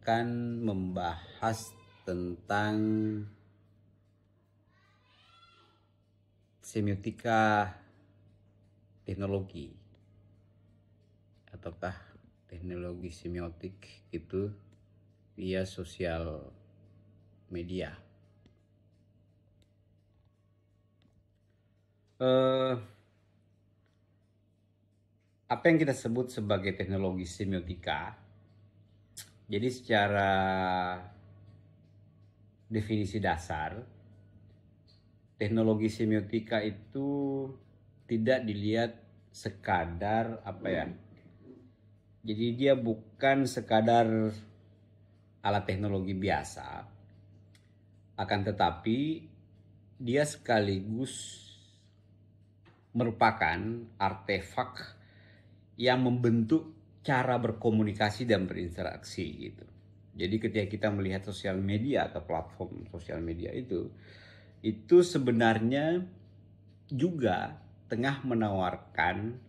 akan membahas tentang semiotika teknologi, ataukah teknologi semiotik itu via sosial media. Apa yang kita sebut sebagai teknologi semiotika, jadi secara definisi dasar, teknologi semiotika itu tidak dilihat sekadar jadi dia bukan sekadar alat teknologi biasa, akan tetapi dia sekaligus merupakan artefak yang membentuk cara berkomunikasi dan berinteraksi gitu. Jadi ketika kita melihat sosial media atau platform sosial media itu sebenarnya juga tengah menawarkan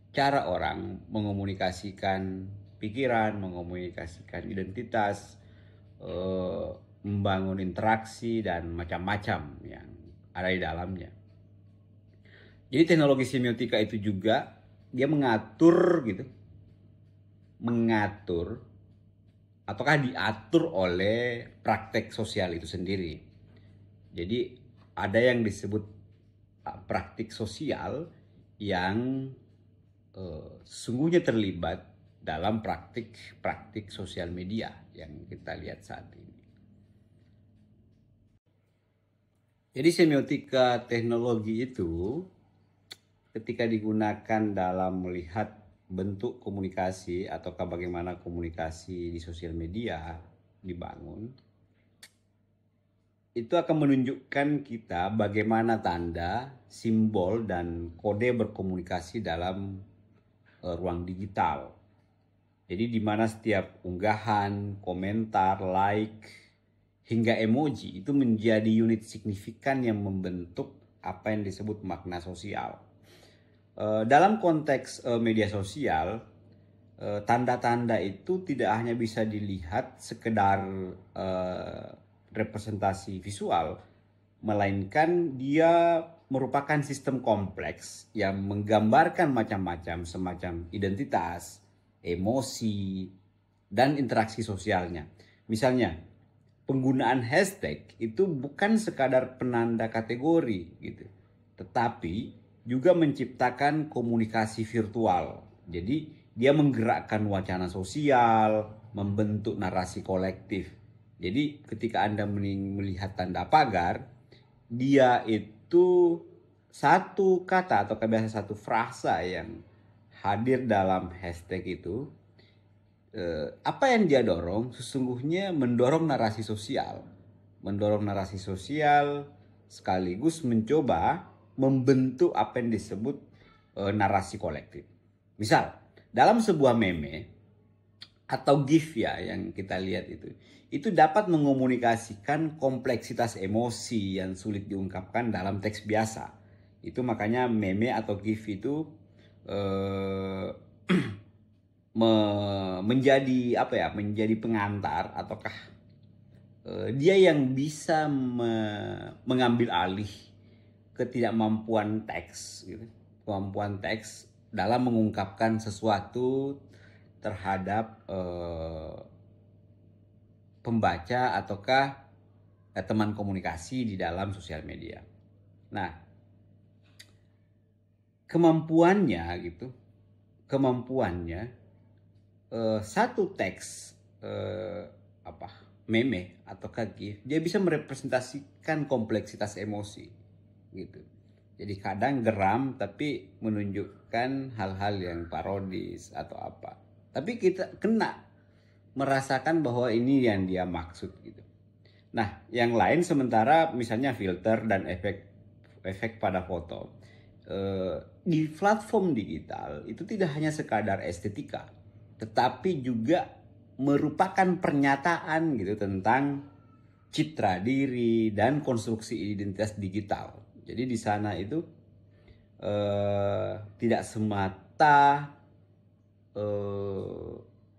cara orang mengomunikasikan pikiran, mengomunikasikan identitas, membangun interaksi dan macam-macam yang ada di dalamnya. Jadi teknologi semiotika itu juga dia mengatur ataukah diatur oleh praktek sosial itu sendiri. Jadi ada yang disebut praktik sosial yang sesungguhnya terlibat dalam praktik sosial media yang kita lihat saat ini. Jadi semiotika teknologi itu ketika digunakan dalam melihat bentuk komunikasi ataukah bagaimana komunikasi di sosial media dibangun, itu akan menunjukkan kita bagaimana tanda, simbol, dan kode berkomunikasi dalam ruang digital. Jadi di mana setiap unggahan, komentar, like, hingga emoji itu menjadi unit signifikan yang membentuk apa yang disebut makna sosial. Dalam konteks media sosial, tanda-tanda itu tidak hanya bisa dilihat sekedar representasi visual, melainkan dia merupakan sistem kompleks yang menggambarkan macam-macam semacam identitas, emosi, dan interaksi sosialnya. Misalnya, penggunaan hashtag itu bukan sekadar penanda kategori gitu, tetapi juga menciptakan komunikasi virtual. Jadi dia menggerakkan wacana sosial, membentuk narasi kolektif. Jadi ketika Anda melihat tanda pagar, dia itu satu kata atau biasa satu frasa yang hadir dalam hashtag itu, apa yang dia dorong sesungguhnya mendorong narasi sosial sekaligus mencoba membentuk apa yang disebut narasi kolektif. Misal dalam sebuah meme atau GIF ya yang kita lihat itu dapat mengomunikasikan kompleksitas emosi yang sulit diungkapkan dalam teks biasa. Itu makanya meme atau GIF itu menjadi pengantar ataukah dia yang bisa mengambil alih ketidakmampuan teks kemampuan teks dalam mengungkapkan sesuatu terhadap pembaca ataukah teman komunikasi di dalam sosial media. Nah, kemampuannya satu teks meme atau GIF dia bisa merepresentasikan kompleksitas emosi gitu. Jadi kadang geram tapi menunjukkan hal-hal yang parodis atau apa. Tapi kita kena merasakan bahwa ini yang dia maksud gitu. Nah, yang lain sementara misalnya filter dan efek pada foto. Di platform digital itu tidak hanya sekadar estetika, tetapi juga merupakan pernyataan gitu tentang citra diri dan konstruksi identitas digital. Jadi di sana itu tidak semata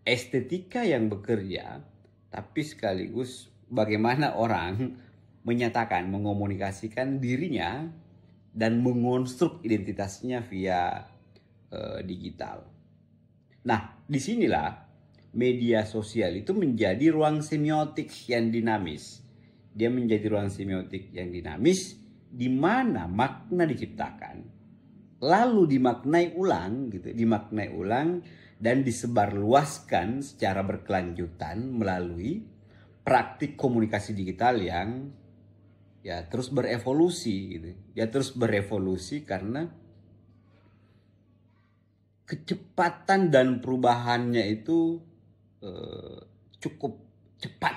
estetika yang bekerja, tapi sekaligus bagaimana orang menyatakan, mengomunikasikan dirinya dan mengonstruk identitasnya via digital. Nah, disinilah media sosial itu menjadi ruang semiotik yang dinamis. Dia menjadi ruang semiotik yang dinamis di mana makna diciptakan, lalu dimaknai ulang gitu, dimaknai ulang dan disebarluaskan secara berkelanjutan melalui praktik komunikasi digital yang ya terus berevolusi gitu. Ya terus berevolusi karena kecepatan dan perubahannya itu cukup cepat.